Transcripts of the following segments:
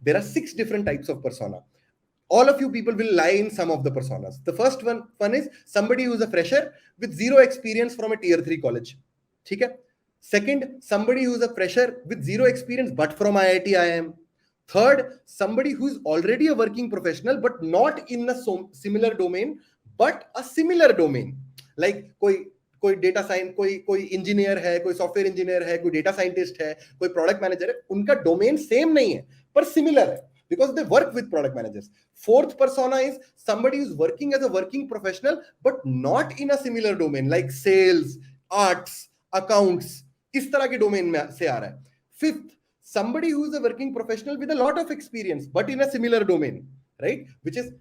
there are 6 different types of persona. All of you people will lie in some of the personas. The first one is somebody who is a fresher with zero experience from a tier 3 college. ठीक है. Second, somebody who is a fresher with zero experience but from IIT IIM. Third, somebody who is already a working professional but not in a similar domain but a similar domain. Like कोई data science, कोई engineer है, कोई software engineer है, कोई data scientist है, कोई product manager है, उनका डोमेन सेम नहीं है पर सिमिलर है because they work with product managers. Fourth persona is somebody who's working as a working professional but not in a similar domain like sales, arts, accounts. इस तरह के domain में से आ रहा है. Fifth, somebody who is a working professional with a lot of experience but in a similar domain, right? Which is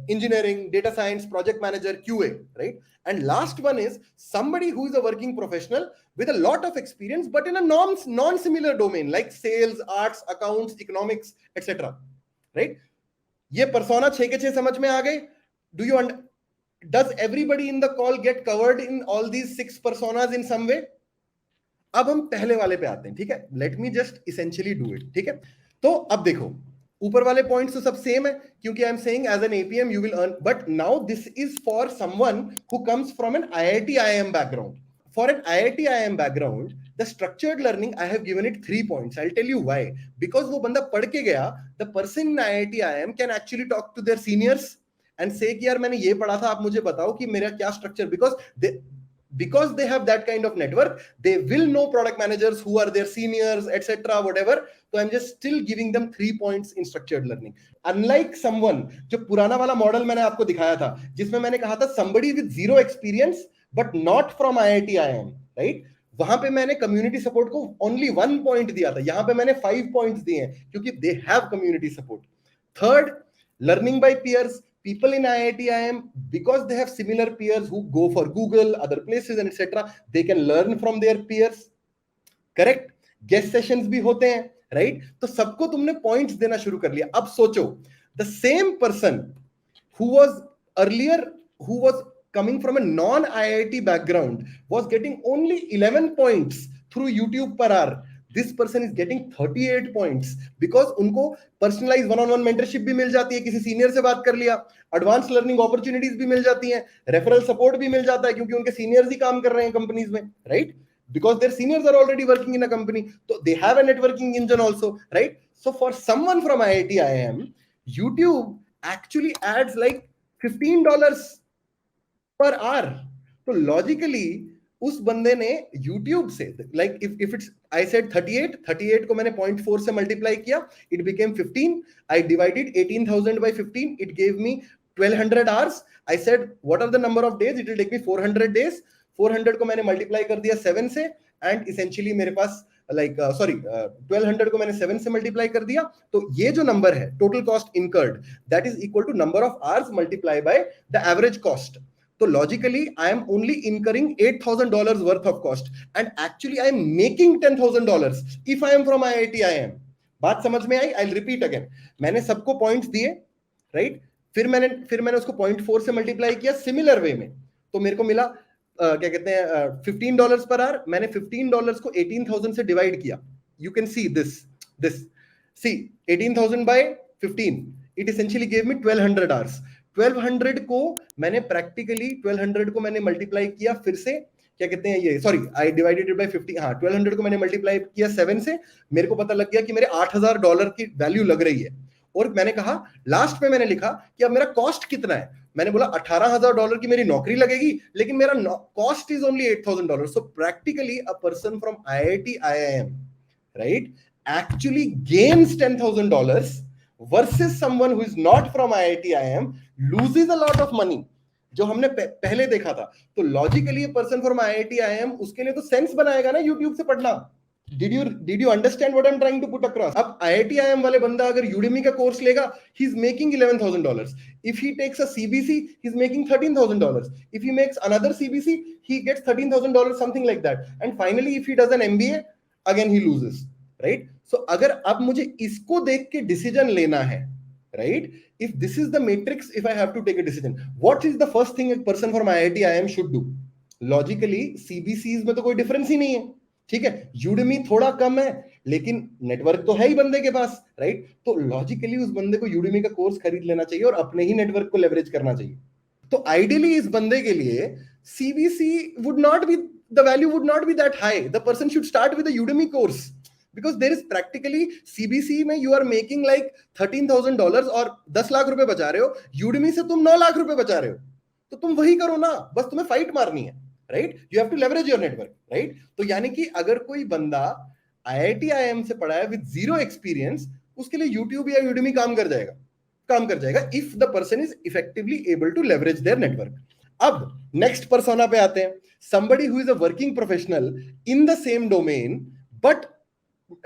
engineering, data science, project manager, QA, right? And last one is somebody who is a working professional with a lot of experience but in a non-similar domain like sales, arts, accounts, economics, etc. right? ये persona 6 के 6 समझ में आ गए? Does everybody in the call get covered in all these 6 personas in some way? अब हम पहले वाले पे आते हैं, ठीक है? Let me just essentially do it, ठीक है? तो अब देखो, ऊपर वाले पॉइंट्स तो सब सेम है क्योंकि I am saying as an APM you will earn, but now this is for someone who comes from an IIT IIM background. For an IIT IIM background the structured learning I have given it 3 points. I'll tell you why. Because वो बंदा पढ़ के गया, the person in IIT IIM can actually talk to their seniors and say कि यार मैंने ये पढ़ा था, आप मुझे बताओ कि मेरा क्या structure. Because they have that kind of network, they will know product managers who are their seniors, etc., whatever. So I'm just still giving them 3 points in structured learning. Unlike someone, जो पुराना वाला model मैंने आपको दिखाया था, जिसमें मैंने कहा था somebody with zero experience but not from IIT IIM, right? वहां पे मैंने कम्युनिटी सपोर्ट को only 1 point दिया था. यहां पे मैंने 5 points दिए हैं क्योंकि they have community support. Third, learning by peers. People in IIT IIM, because they have similar peers who go for Google, other places, and etc., they can learn from their peers. Correct? Guest sessions भी होते हैं, right? तो सबको तुमने points देना शुरू कर लिया. अब सोचो, the same person who was earlier, who was coming from a non-IIT background, was getting only 11 points through YouTube per hour. This person is getting 38 points because उनको personalized one-on-one mentorship भी मिल जाती है, किसी senior से बात कर लिया, advanced learning opportunities भी मिल जाती हैं, referral support भी मिल जाता है क्योंकि उनके seniors ही काम कर रहे हैं companies में, right? Because their seniors are already working in a company, so they have a networking engine also, right? So for someone from IIT IIM, YouTube actually adds like $15 per hour. So logically उस बंदे ने YouTube से, like if it's, I said 38 को मैंने 0.4 से multiply किया, it became 15. I divided 18,000 by 15, it gave me 1200 hours. I said what are the number of days? It will take me 400 days. 400 को मैंने मल्टीप्लाई कर दिया 7 से, and essentially मेरे पास like 1200 को मैंने 7 से मल्टीप्लाई कर दिया. तो ये जो नंबर है total cost incurred, that is equal to number of hours multiplied by the average cost. So logically, I am only incurring $8,000 worth of cost, and actually I am making $10,000 if I am from IIT IIM. बात समझ में आई? I'll repeat again. मैंने सबको points दिए, right? फिर मैंने उसको 0.4 से मल्टीप्लाई किया सिमिलर वे में, तो मेरे को मिला क्या कहते हैं $15 per hour. मैंने $15 को 18,000 से डिवाइड किया. You can see this. See, 18,000 by 15. It essentially gave me 1200 hours. 1200 को मैंने प्रैक्टिकली 1200 को मैंने मल्टीप्लाई किया फिर से, क्या कहते हैं ये, सॉरी, आई डिवाइडेड बाय 50. हाँ, 1200 को मैंने मल्टीप्लाई किया 7 से, मेरे को पता लग गया कि मेरे $8,000 की वैल्यू लग रही है. और मैंने कहा, लास्ट में मैंने लिखा कि अब मेरा कॉस्ट कितना है. मैंने बोला $18,000 की मेरी नौकरी लगेगी, लेकिन मेरा cost is only $8,000. So practically a person from IIT IIM, right, actually gains $10,000 versus someone who is not from IIT IIM loses a lot of money, जो हमने पहले देखा था. तो logically person from IIT IIM, उसके लिए तो sense बनाएगा ना YouTube से पढ़ना. Did you understand what I'm trying to put across? अब IIT IIM वाले बंदा अगर Udemy का कोर्स लेगा, he's making $11,000. If he takes a CBC, he's making $13,000. If he makes another CBC, he gets $13,000, something like that. And finally, if he does an MBA, again he loses, right? So अगर अब मुझे इसको देख के decision लेना है, right? If this is the matrix, if I have to take a decision, what is the first thing a person from IIT IIM should do? Logically, CBCs में तो कोई डिफरेंस ही नहीं है, ठीक है. Udemy थोड़ा कम है, लेकिन नेटवर्क तो है ही बंदे के पास, राइट? तो लॉजिकली उस बंदे को यूडेमी का कोर्स खरीद लेना चाहिए और अपने ही नेटवर्क को लेवरेज करना चाहिए। तो आइडियली इस बंदे के लिए CBC would not be, the value would not be that high, the person should start with a Udemy course, because there is practically CBC में यू आर मेकिंग लाइक $13,000 और 10 लाख रुपए बचा रहे हो, यूडेमी से तुम 9 लाख रुपए बचा रहे हो, तो तुम वही करो ना, बस तुम्हें फाइट मारनी है, right? You have to leverage your network, right? तो यानी कि अगर कोई बंदा आईआईटी आईएम से पढ़ा है विद जीरो एक्सपीरियंस, उसके लिए यूट्यूब या यूडेमी काम कर जाएगा if the person is effectively able to leverage their network. अब नेक्स्ट पर्सोना पे आते हैं, somebody who is a working professional in the same domain but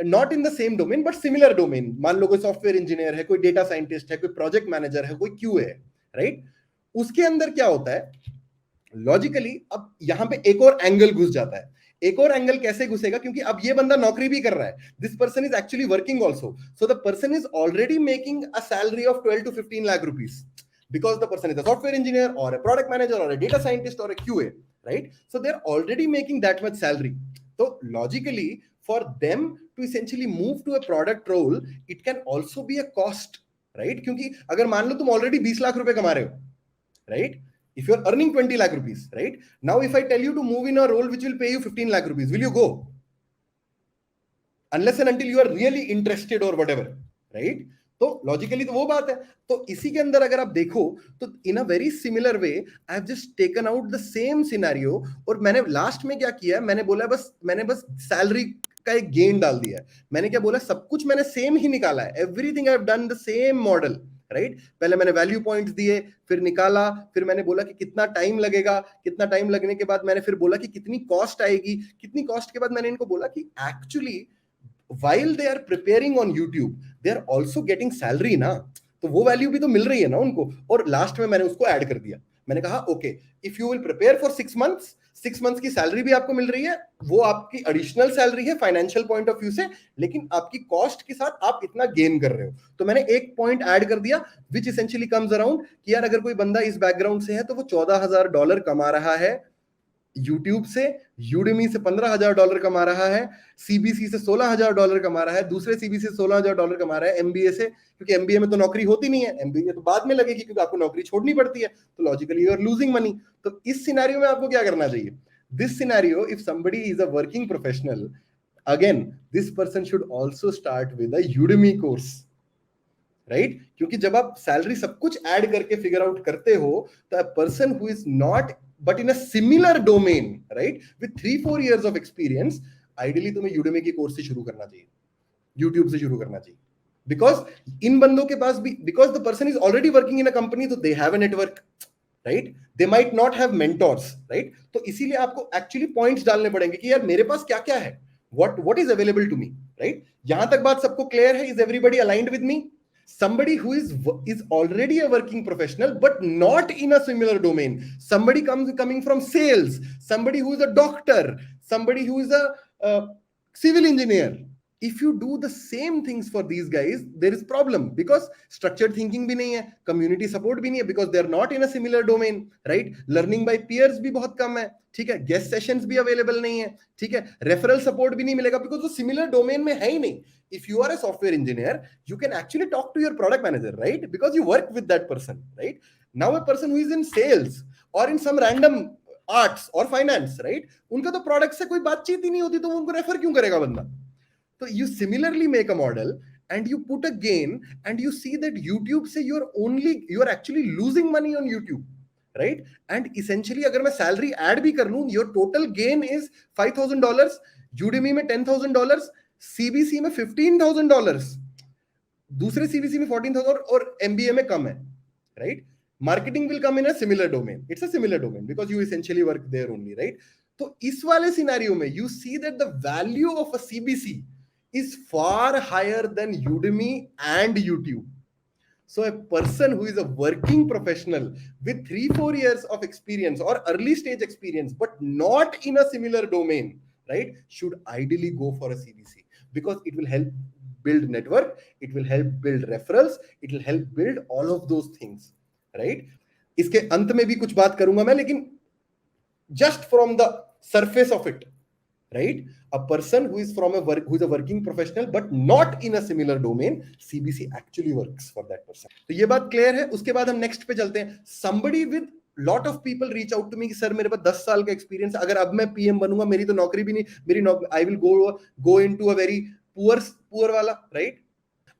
not in the same domain but similar domain। मान लो कोई software engineer है, कोई data scientist है, कोई प्रोजेक्ट मैनेजर है, कोई क्यूए है, राइट? उसके अंदर क्या होता है लॉजिकली, अब यहां पे एक और एंगल घुस जाता है। एक और एंगल कैसे घुसेगा? क्योंकि अब ये बंदा नौकरी भी कर रहा है, this person is actually working also, so the person is already making a salary of 12 to 15 lakh rupees because the person is a software engineer or a product manager or a data scientist or a QA, right? So they're already making that much salary. So logically for them to essentially move to a product role, it can also be a cost, right? क्योंकि अगर मान लो तुम already 20 lakh रुपए कमा रहे हो, right? If you're earning 20 lakh rupees, right? Now if I tell you to move in a role which will pay you 15 lakh rupees, will you go? Unless and until you are really interested or whatever, right? तो logically तो वो बात है। तो इसी के अंदर अगर आप देखो तो in a very similar way I have just taken out the same scenario, और मैंने लास्ट में क्या किया, मैंने बस सैलरी का एक गेन डाल दिया है। मैंने क्या बोला, सब कुछ मैंने सेम ही निकाला है, everything I have done the same model, right? पहले मैंने वैल्यू पॉइंट्स दिए, फिर निकाला, फिर मैंने बोला कि कितना टाइम लगेगा, कितना टाइम लगने के बाद मैंने फिर बोला कि कितनी कॉस्ट आएगी, कितनी कॉस्ट के बाद मैंने इनको बोला कि actually while they are preparing on YouTube, they are also getting salary ना, तो वो वैल्यू भी तो मिल रही है ना उनको। और लास्ट में मैंने उसको ऐड कर दिया, मैंने कहा okay if you will prepare for 6 months की सैलरी भी आपको मिल रही है, वो आपकी एडिशनल सैलरी है फाइनेंशियल पॉइंट ऑफ व्यू से, लेकिन आपकी कॉस्ट के साथ आप इतना गेन कर रहे हो। तो मैंने एक पॉइंट ऐड कर दिया विच इसेंशियली कम्स अराउंड कि यार अगर कोई बंदा इस बैकग्राउंड से है तो वो $14,000 कमा रहा है यूट्यूब से, यूडेमी से $15,000 कमा रहा है, सीबीसी से $16,000 कमा रहा है, दूसरे सीबीसी से $16,000 कमा रहा है, एमबीए से, क्योंकि एमबीए में तो नौकरी होती नहीं है, एमबीए तो बाद में लगेगी क्योंकि आपको नौकरी छोड़नी पड़ती है, तो logically you are losing money. तो इस सिनेरियो में आपको क्या करना चाहिए? This scenario if somebody is a working professional, again this person should also start with a Udemy course, right? क्योंकि जब आप सैलरी सब कुछ ऐड करके फिगर आउट करते हो तो अ person who is not but in a similar domain, right, with 3-4 years of experience, ideally तुम्हें यूडेमी की कोर्स से शुरू करना चाहिए, यूट्यूब से शुरू करना चाहिए, बिकॉज इन बंदों के पास भी, because the person is already working in a company, तो they have a network, right? They might not have mentors, right? तो इसीलिए आपको एक्चुअली पॉइंट्स डालने पड़ेंगे कि यार मेरे पास क्या क्या है, what is available to me, right? यहां तक बात सबको क्लियर है? Is everybody aligned with me? Somebody who is already a working professional but not in a similar domain, somebody coming from sales, somebody who is a doctor, somebody who is a civil engineer, if you do the same things for these guys, there is problem, because structured thinking भी नहीं है, community support भी नहीं है, because they are not in a similar domain, right? Learning by peers भी बहुत कम है, ठीक है? guest sessions भी available नहीं है, ठीक है? referral support भी नहीं मिलेगा, because वो similar domain में है ही नहीं। if you are a software engineer, you can actually talk to your product manager, right? Because you work with that person, right? Now a person who is in sales or in some random arts or finance, right? उनका तो product से कोई बातचीत ही नहीं होती, तो वो उनको रेफर क्यों करेगा बंदा? तो you similarly make a model and you put a gain and you see that YouTube से you're actually losing money on YouTube, right? And essentially अगर मैं salary add भी कर लूं, your total gain is $5,000, Udemy में $10,000, CBC में $15,000, दूसरे CBC में 14,000 और एमबीए में कम है, right? Marketing will come in a similar domain, it's a similar domain because you essentially work there only, right? तो इस वाले सिनेरियो में you see that the value of a CBC is far higher than Udemy and YouTube. So a person who is a working professional with 3-4 years of experience or early stage experience but not in a similar domain, right, should ideally go for a CBC, because it will help build network, it will help build referrals, it will help build all of those things, right? इसके अंत में भी कुछ बात करूंगा मैं, लेकिन just from the surface of it, right? a person who is from a work, who is a working professional but not in a similar domain, CBC actually works for that person. तो ये बात clear है. उसके बाद हम next पे चलते हैं. somebody with lot of people reach out to me कि सर मेरे पास 10 साल का एक्सपीरियंस, अगर अब मैं पीएम बनूंगा मेरी तो नौकरी भी नहीं, मेरी I will go into a very poor वाला, राइट.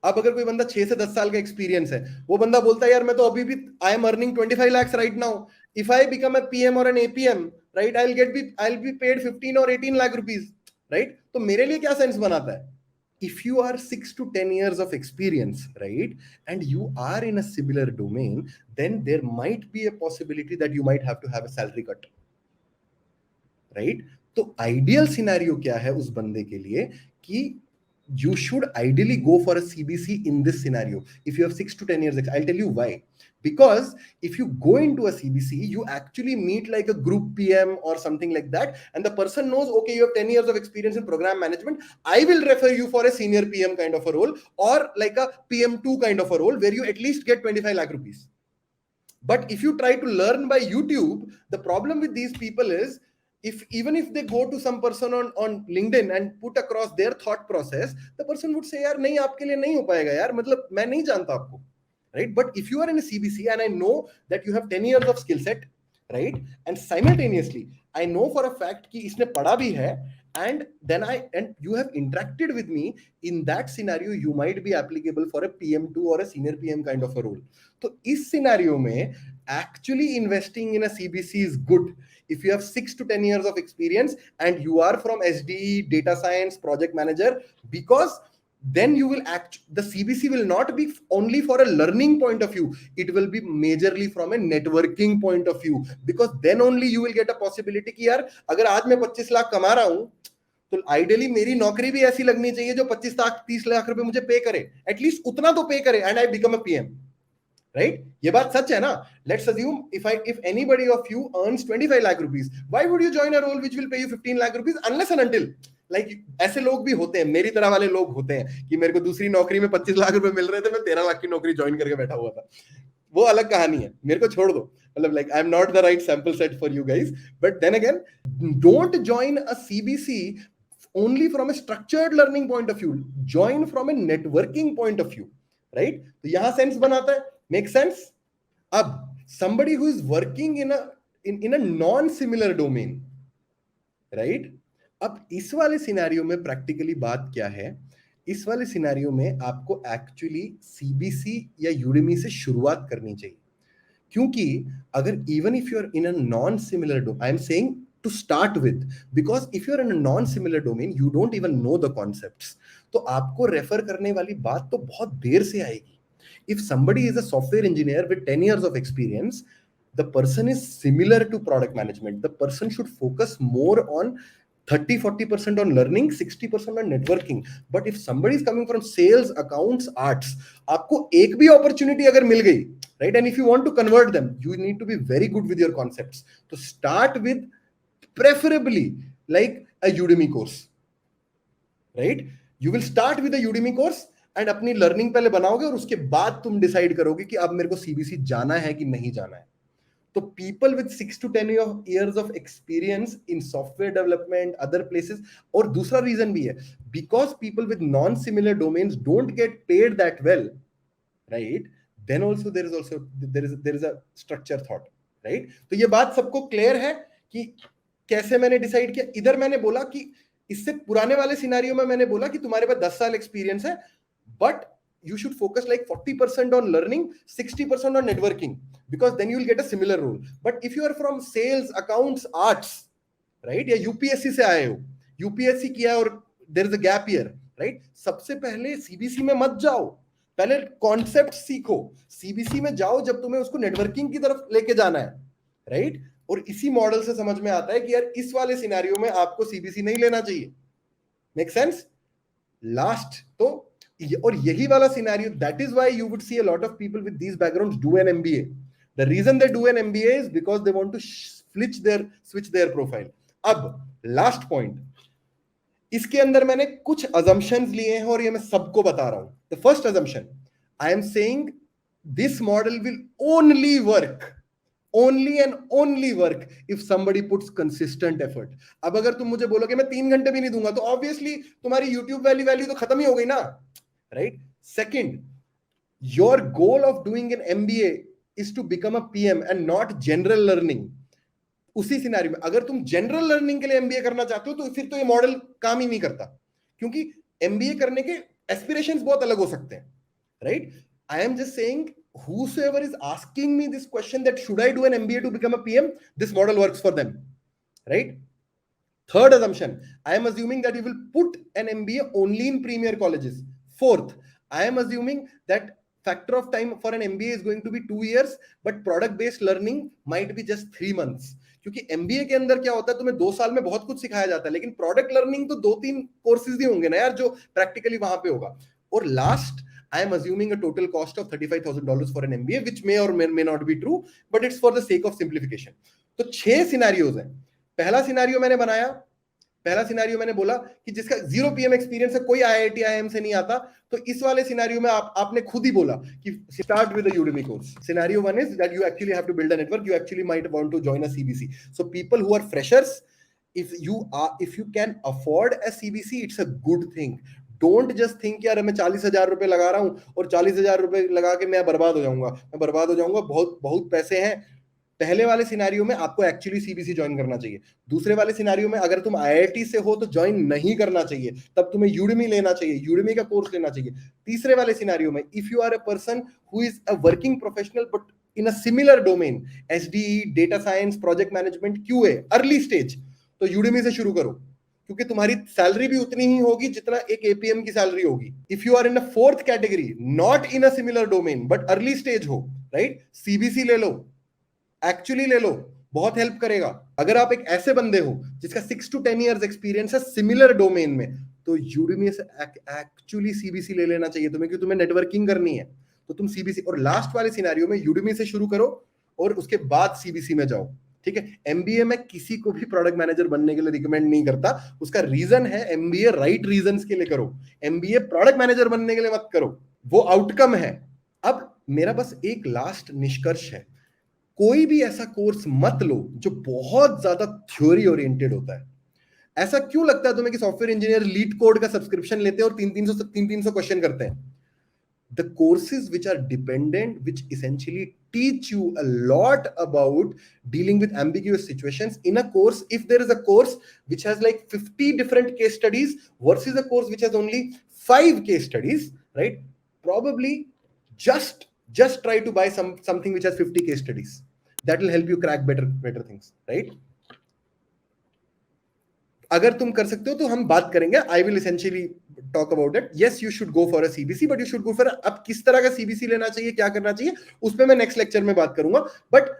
अब अगर कोई बंदा 6 से 10 साल का एक्सपीरियंस है, वो बंदा बोलता है यार मैं तो अभी भी I am earning 25 lakhs right now, if I become a PM और an APM, right, I will be paid 15 or 18 lakh rupees, right. तो मेरे लिए क्या सेंस बनाता है? if you are 6 to 10 years of experience, right, and you are in a similar domain, then there might be a possibility that you might have to have a salary cut, right. तो ideal scenario क्या है उस बंदे के लिए कि you should ideally go for a CBC in this scenario if you have 6 to 10 years. I'll tell you why. Because if you go into a CBC, you actually meet like a group PM or something like that, and the person knows, okay, you have 10 years of experience in program management, I will refer you for a senior PM kind of a role, or like a PM2 kind of a role where you at least get 25 lakh rupees. But if you try to learn by YouTube, the problem with these people is, even if they go to some person on LinkedIn and put across their thought process, the person would say यार नहीं आपके लिए नहीं हो पाएगा यार, मतलब मैं नहीं जानता आपको, right. But if you are in a CBC and I know that you have 10 years of skill set, right, and simultaneously I know for a fact कि इसने पढ़ा भी है, and then you have interacted with me, in that scenario you might be applicable for a PM2 or a senior PM kind of a role. तो इस scenario में actually investing in a CBC is good if you have 6 to 10 years of experience and you are from SDE, data science, project manager, because then you will the CBC will not be only for a learning point of view, it will be majorly from a networking point of view, because then only you will get a possibility कि यार अगर आज मैं 25 लाख कमा रहा हूं तो ideally मेरी नौकरी भी ऐसी लगनी चाहिए जो 25 लाख 30 लाख रुपए मुझे पे करे, एटलीस्ट उतना तो पे करे, and I become a PM, right. ये बात सच है ना. Let's assume if anybody of you earns 25 lakh rupees, why would you join a role which will pay you 15 lakh rupees unless and until, like, ऐसे लोग भी होते हैं, मेरी तरह वाले लोग होते हैं कि मेरे को दूसरी नौकरी में 25 लाख रुपए मिल रहे थे, मैं 13 लाख की नौकरी ज्वाइन करके बैठा हुआ था. वो अलग कहानी है, मेरे को छोड़ दो, मतलब like I am not the right sample set for you guys. But then again, don't join a CBC only from a structured learning point of view, join from a networking point of view, right. तो यहां sense बनाता है, make sense. अब somebody who is working in a non similar domain, right. अब इस वाले scenario में practically बात क्या है? इस वाले सिनेरियो में आपको एक्चुअली CBC या Udemy से शुरुआत करनी चाहिए, क्योंकि अगर even if you are in a non similar domain, I am saying to start with, because if you are in a non similar domain you don't even know the concepts, तो आपको refer करने वाली बात तो बहुत देर से आएगी. If somebody is a software engineer with 10 years of experience, the person is similar to product management, the person should focus more on 30-40% on learning, 60% on networking. But if somebody is coming from sales, accounts, arts, आपको एक भी opportunity अगर मिल गई, right, and if you want to convert them, you need to be very good with your concepts. So start with preferably like a Udemy course, right. You will start with a Udemy course and अपनी learning पहले बनाओगे और उसके बाद तुम decide करोगे कि अब मेरे को CBC जाना है कि नहीं जाना है. तो people with 6 to 10 years of experience in software development, other places, और दूसरा रीजन भी है, because people with non similar domains don't get paid that well, right, then also there is a structure thought, right. तो ये बात सबको clear है कि कैसे मैंने डिसाइड किया. इधर मैंने बोला कि इससे पुराने वाले सिनेरियो में मैंने बोला कि तुम्हारे पास 10 साल एक्सपीरियंस है, but you should focus like 40% on learning, 60% on networking, because then you will get a similar role. But if you are from sales, accounts, arts, right, या UPSC से आए हो, UPSC किया और there is a gap year, right, सबसे पहले CBC में मत जाओ, पहले कॉन्सेप्ट सीखो. CBC में जाओ जब तुम्हें उसको नेटवर्किंग की तरफ लेके जाना है, राइट. और इसी मॉडल से समझ में आता है कि यार इस वाले सिनेरियो में आपको CBC नहीं लेना चाहिए. Make sense. लास्ट तो, और यही वाला scenario, that is why you would see a lot of people with these backgrounds do an MBA. The reason they do an MBA is because they want to switch their profile. अब last point, इसके अंदर मैंने कुछ assumptions लिए हैं और ये मैं सबको बता रहा हूं. The first assumption, I am saying this model will only and only work if somebody puts consistent effort. अब अगर तुम मुझे बोलोगे मैं 3 घंटे भी नहीं दूंगा, तो ऑब्वियसली तुम्हारी यूट्यूब वैल्यू तो खत्म ही हो गई ना, right? Second, your goal of doing an MBA is to become a PM and not general learning. उसी सिनेरियो में अगर तुम जनरल लर्निंग के लिए एमबीए करना चाहते हो तो फिर तो ये मॉडल काम ही नहीं करता, क्योंकि एमबीए करने के एस्पिरेशंस बहुत अलग हो सकते हैं, right? I am just saying whosoever is asking me this question that should I do an MBA to become a PM, this model works for them, right? Third assumption, I am assuming that you will put an MBA only in premier colleges. Fourth, I am assuming that factor of time for an MBA is going to be 2 years, but product based learning might be just 3 months. क्योंकि MBA के अंदर क्या होता है, तुम्हें 2 साल में बहुत कुछ सिखाया जाता है, लेकिन प्रोडक्ट लर्निंग तो 2-3 कोर्सेज ही होंगे ना यार जो प्रैक्टिकली वहां पे होगा. और last, I am assuming a total cost of $35,000 for an MBA, which may or may not be true, but it's for the sake of simplification. तो 6 सिनेरियोज हैं. पहला सिनेरियो मैंने बनाया, पहला सिनेरियो मैंने बोला कि जिसका 0 PM एक्सपीरियंस है, कोई IIT IIM से नहीं आता, तो इस वाले सिनेरियो में आपने खुद ही बोला कि start with a Udemy course. Scenario 1 is that you actually have to build a network, you actually might want to join a CBC. So people who are freshers, if you can afford a CBC, it's a good thing. Don't just think यार मैं 40,000 रुपए लगा रहा हूं और 40,000 रुपए लगा के मैं बर्बाद हो जाऊंगा, बहुत पैसे हैं. पहले वाले सिनेरियो में आपको एक्चुअली सीबीसी ज्वाइन करना चाहिए. दूसरे वाले सिनेरियो में अगर तुम आईआईटी से हो तो ज्वाइन नहीं करना चाहिए, तब तुम्हें यूडेमी लेना चाहिए, यूडेमी का कोर्स लेना चाहिए. तीसरे वाले सिनेरियो में if you are a person who is a working professional but in a similar domain, SDE, data science, project management, QA, early stage, तो यूडेमी से शुरू करो, क्योंकि तुम्हारी सैलरी भी उतनी ही होगी जितना एक एपीएम की सैलरी होगी. If you are in a fourth category, not in a similar domain but early stage हो, राइट, सीबीसी ले लो, एक्चुअली ले लो, बहुत हेल्प करेगा. अगर आप एक ऐसे बंदे हो जिसका 6 to 10 years एक्सपीरियंस है सिमिलर डोमेन में, तो यूडेमी से एक्चुअली सीबीसी ले लेना चाहिए तुम्हें, क्योंकि तुम्हें नेटवर्किंग करनी है, तो तुम सीबीसी. और लास्ट वाले सिनेरियो में यूडेमी से शुरू करो और उसके बाद सीबीसी में जाओ, ठीक है? एमबीए में किसी को भी प्रोडक्ट मैनेजर बनने के लिए रिकमेंड नहीं करता. उसका रीजन है एमबीए राइट रीजंस के लिए करो, एमबीए प्रोडक्ट मैनेजर बनने के लिए मत करो, वो आउटकम है. अब मेरा बस एक लास्ट निष्कर्ष है, कोई भी ऐसा कोर्स मत लो जो बहुत ज्यादा थ्योरी ओरिएंटेड होता है. ऐसा क्यों लगता है तुम्हें कि सॉफ्टवेयर इंजीनियर लीड कोड का सब्सक्रिप्शन लेते हैं और 300 क्वेश्चन करते हैं? The courses which are dependent, which essentially teach you a lot about dealing with ambiguous situations in a course, if there is a course which has like 50 different case studies versus a course which has only 5 case studies, right, probably just try to buy something which has 50 case studies. That will help you crack better things, right? अगर तुम कर सकते हो तो हम बात करेंगे. I will essentially talk about it. Yes, you should go for a CBC, but you should go for अब किस तरह का सीबीसी लेना चाहिए, क्या करना चाहिए, उस पर मैं नेक्स्ट लेक्चर में बात करूंगा. बट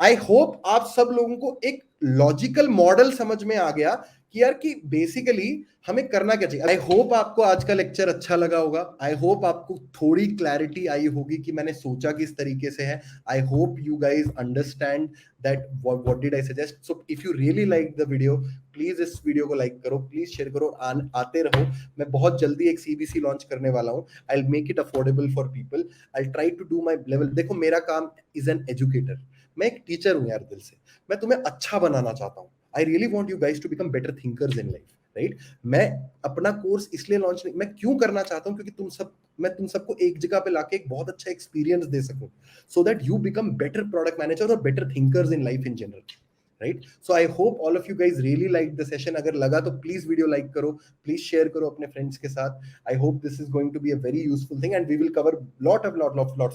आई होप आप सब लोगों को एक लॉजिकल मॉडल समझ में आ गया कि यार कि बेसिकली हमें करना क्या चाहिए. आई होप आपको आज का लेक्चर अच्छा लगा होगा. आई होप आपको थोड़ी क्लैरिटी आई होगी कि मैंने सोचा किस तरीके से है. I hope you guys understand that what did I suggest. So if you really like the video, please इस वीडियो को लाइक करो, प्लीज शेयर करो, आते रहो. मैं बहुत जल्दी एक सीबीसी लॉन्च करने वाला हूँ. I will make it affordable for people. I try to do my level. देखो, मेरा काम इज एन एजुकेटर, मैं एक टीचर हूँ यार दिल से. मैं तुम्हें अच्छा बनाना चाहता हूँ. I really want you guys to become better thinkers in life, right? मैं अपना कोर्स इसलिए लॉन्च नहीं, मैं क्यों करना चाहता हूँ, क्योंकि मैं तुम सबको एक जगह पे लाके एक बहुत अच्छा एक्सपीरियंस दे सकूं, so that you become better product managers और better thinkers in life in general, right? So I hope all of you guys really liked the session. अगर लगा तो please video like करो, please share करो अपने friends के साथ. I hope this is going to be a very useful thing and we will cover lots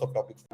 of topics.